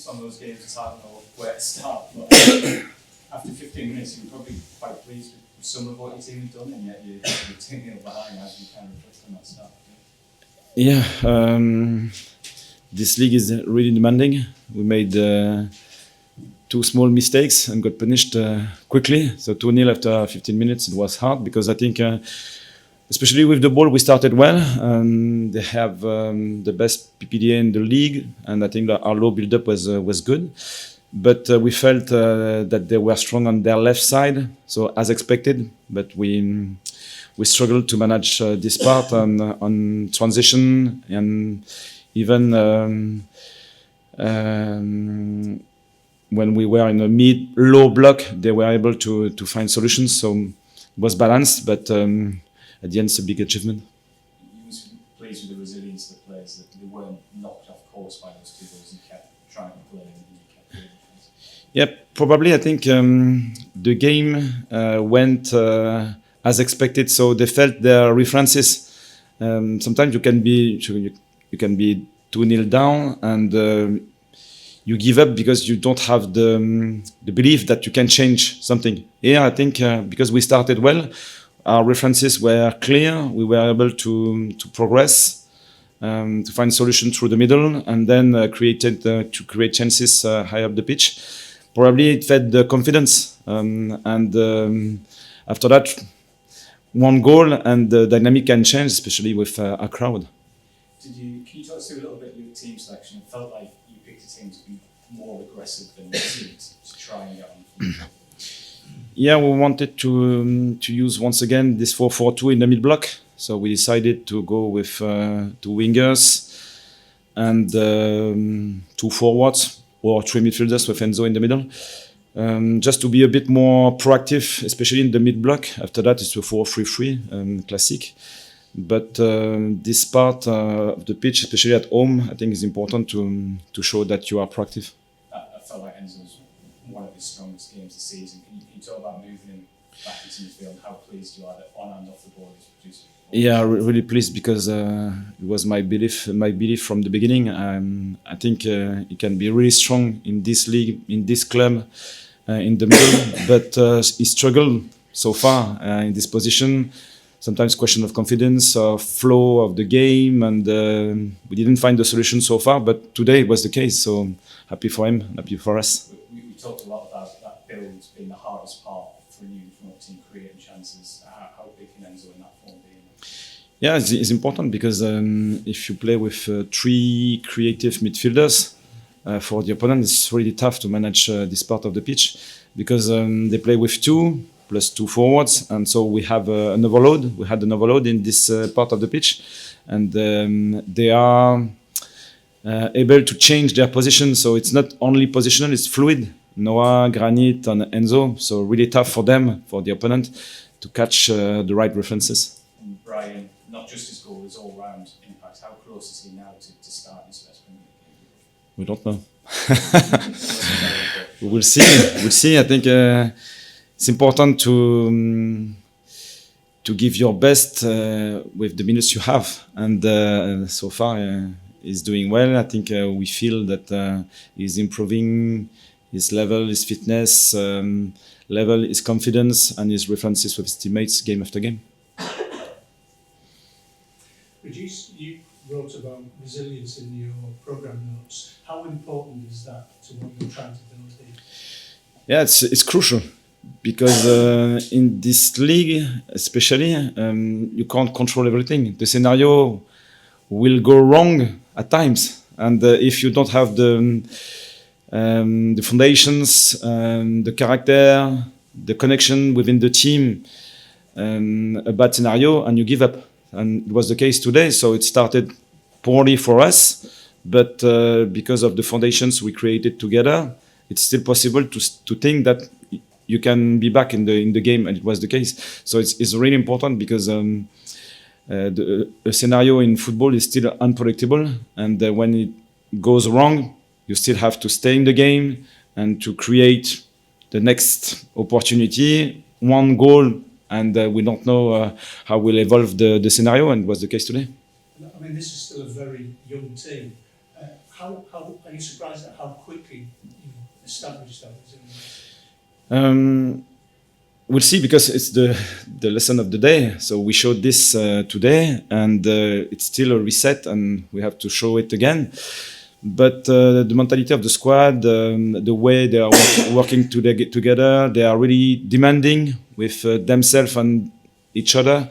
it's one of those games it's hard to know where to start. But after 15 minutes, you were probably quite pleased with some of what your team had done, and yet you're 2-0 behind as you kind of reflect on that start. Yeah, this league is really demanding. We made 2 small mistakes and got punished quickly. So 2-0 after 15 minutes, it was hard because I think, especially with the ball, we started well. They have the best PPDA in the league, and I think that our low build-up was good. But we felt that they were strong on their left side, so as expected. But we struggled to manage this part on transition, and even when we were in a mid-low block, they were able to find solutions. So it was balanced, but at the end, it's a big achievement. You must be pleased with the resilience of the players, that they weren't knocked off course by those 2 goals and kept trying to play and you kept doing things. Yeah, probably. I think the game went as expected, so they felt their references. Sometimes you can be 2-0 down and you give up because you don't have the belief that you can change something. Here, I think because we started well, our references were clear. We were able to progress, to find solutions through the middle, and then to create chances high up the pitch. Probably it fed the confidence, and after that, 1 goal and the dynamic can change, especially with a crowd. Can you talk us through a little bit your team selection? It felt like you picked a team to be more aggressive than to try and get on. Yeah, we wanted to use once again this 4-4-2 in the mid block. So we decided to go with 2 wingers and 2 forwards or 3 midfielders with Enzo in the middle. Just to be a bit more proactive, especially in the mid block. After that, it's a 4-3-3 classic. But this part of the pitch, especially at home, I think is important to show that you are proactive. I felt like Enzo's one of his strongest games this season. Can you talk about moving him back into midfield? How pleased you are that on and off the ball he's producing? Yeah, really pleased because it was my belief from the beginning. I think he can be really strong in this league, in this club, in the middle. But he struggled so far in this position. Sometimes question of confidence, flow of the game, and we didn't find the solution so far. But today it was the case. So happy for him, happy for us. We talked a lot about that build being the hardest part for a new team, creating chances. How big can Enzo in that form be? Yeah, it's important because if you play with 3 creative midfielders, for the opponent, it's really tough to manage this part of the pitch because they play with 2 plus 2 forwards, and so we have an overload. We had an overload in this part of the pitch, and they are able to change their position. So it's not only positional; it's fluid. Noah, Granit, and Enzo. So really tough for them, for the opponent, to catch the right references. And Brian, not just his goal, his all-round impact. How close is he now to starting his first Premier League? We don't know. We'll see. We'll see. I think it's important to give your best with the minutes you have, and so far he's doing well. I think we feel that he's improving his level, his fitness level, his confidence, and his references with his teammates game after game. Régis, you wrote about resilience in your programme notes. How important is that to what you're trying to build here? Yeah, it's crucial because in this league, especially, you can't control everything. The scenario will go wrong at times, and if you don't have the foundations, the character, the connection within the team, a bad scenario, and you give up. And it was the case today. So it started poorly for us, but because of the foundations we created together, it's still possible to think that you can be back in the game, and it was the case. So it's really important because the scenario in football is still unpredictable, and when it goes wrong, you still have to stay in the game and to create the next opportunity, 1 goal, and we don't know how will evolve the scenario, and it was the case today. I mean, this is still a very young team. how are you surprised at how quickly you established that resilience? We'll see, because it's the lesson of the day. So we showed this today, and it's still a reset, and we have to show it again. But the mentality of the squad, the way they are working together, they are really demanding with themselves and each other.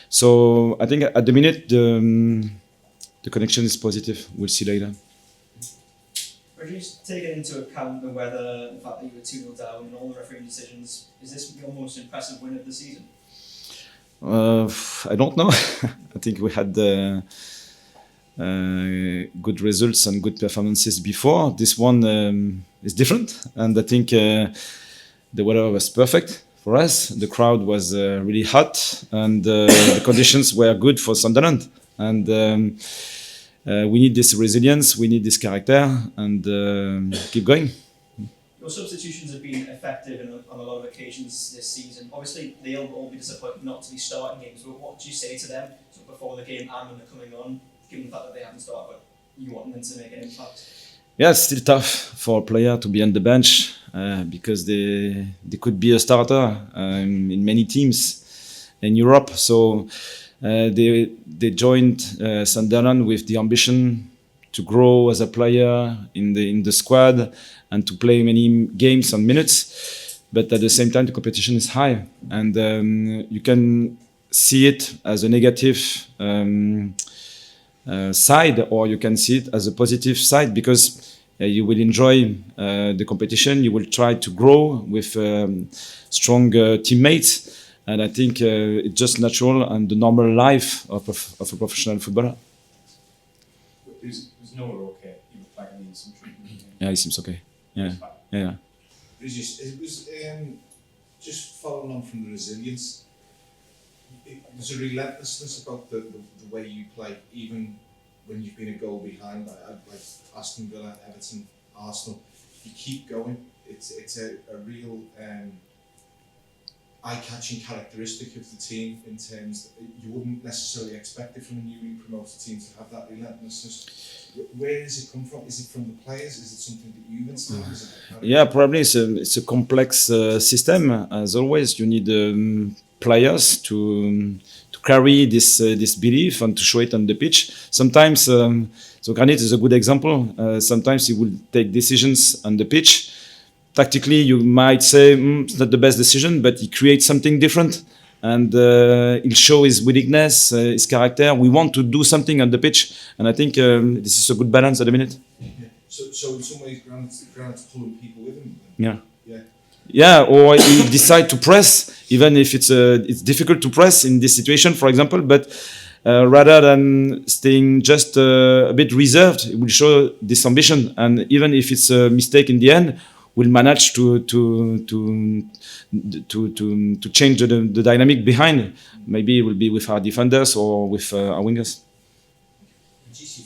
So I think at the minute the connection is positive. We'll see later. Régis, taking into account the weather, the fact that you were 2-0 down, and all the refereeing decisions, is this your most impressive win of the season? I don't know. I think we had good results and good performances before. This one is different, and I think the weather was perfect for us. The crowd was really hot, and the conditions were good for Sunderland. And we need this resilience, we need this character, and keep going. Your substitutions have been effective on a lot of occasions this season. Obviously, they'll all be disappointed not to be starting games, but what do you say to them sort of before the game and when they're coming on, given the fact that they haven't started, but you want them to make an impact? Yeah, it's still tough for a player to be on the bench because they could be a starter in many teams in Europe. So they joined Sunderland with the ambition to grow as a player in the squad and to play many games and minutes. But at the same time, the competition is high, and you can see it as a negative side, or you can see it as a positive side, because you will enjoy the competition. You will try to grow with strong teammates, and I think it's just natural and the normal life of a professional footballer. There's Noah okay? He was playing in some treatment. Yeah, he seems okay. Yeah, yeah. Régis, it was just following on from the resilience. There's a relentlessness about the way you play, even when you've been a goal behind, like Aston Villa, Everton, Arsenal. You keep going. It's a real eye-catching characteristic of the team, in terms that you wouldn't necessarily expect it from a newly promoted team to have that relentlessness. Where does it come from? Is it from the players? Is it something that you've instilled? Yeah, probably it's a complex system. As always, you need players to carry this belief and to show it on the pitch. Sometimes, so Granit is a good example. Sometimes he will take decisions on the pitch. Tactically, you might say it's not the best decision, but he creates something different, and he'll show his willingness, his character. We want to do something on the pitch, and I think this is a good balance at the minute. Yeah. So in some ways, Granit's pulling people with him. Yeah. Yeah. Yeah, or he decide to press, even if it's difficult to press in this situation, for example. But rather than staying just a bit reserved, it will show this ambition, and even if it's a mistake in the end, we'll manage to change the dynamic behind. Maybe it will be with our defenders or with our wingers. Régis, you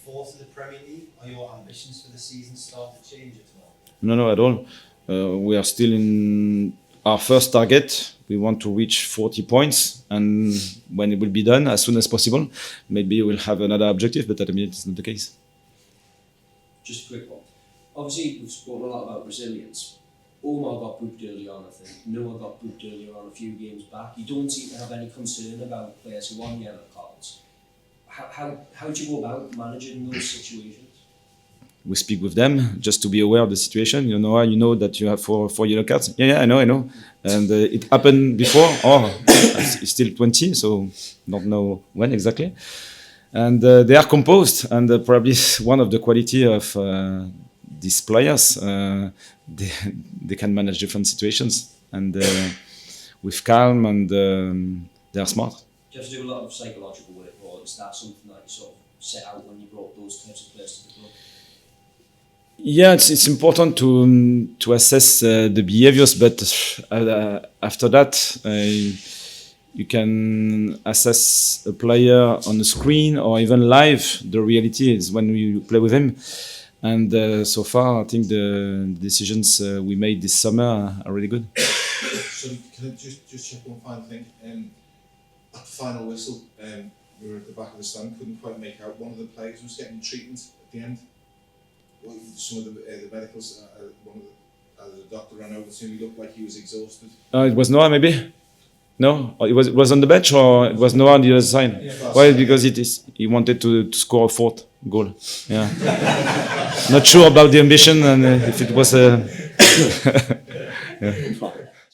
fourth in the Premier League. Are your ambitions for the season start to change at all? No, at all. We are still in our first target. We want to reach 40 points, and when it will be done, as soon as possible, maybe we'll have another objective, but at the minute it's not the case. Just a quick one. Obviously, we've spoken a lot about resilience. Omar got booked early on, I think. Noah got booked earlier on a few games back. You don't seem to have any concern about players who are on yellow cards. How do you go about managing those situations? We speak with them just to be aware of the situation. You know that you have four yellow cards. Yeah, I know. And it happened before. It's still 20, so don't know when exactly. And they are composed, and probably one of the quality of these players, they can manage different situations, and with calm, and they are smart. Do you have to do a lot of psychological work, or is that something that you sort of set out when you brought those types of players to the club? Yeah, it's important to assess the behaviors, but after that, you can assess a player on the screen or even live. The reality is when you play with him. And so far, I think the decisions we made this summer are really good. So can I just check one final thing? At the final whistle, we were at the back of the stand, couldn't quite make out. One of the players was getting treatment at the end. some of the medicals, one of the doctor ran over to him, he looked like he was exhausted. It was Noah, maybe? No? Or it was on the bench, or it was Noah on the other side? Yeah. Why? Because he wanted to score a fourth goal. Yeah. Not sure about the ambition and if it was a... yeah.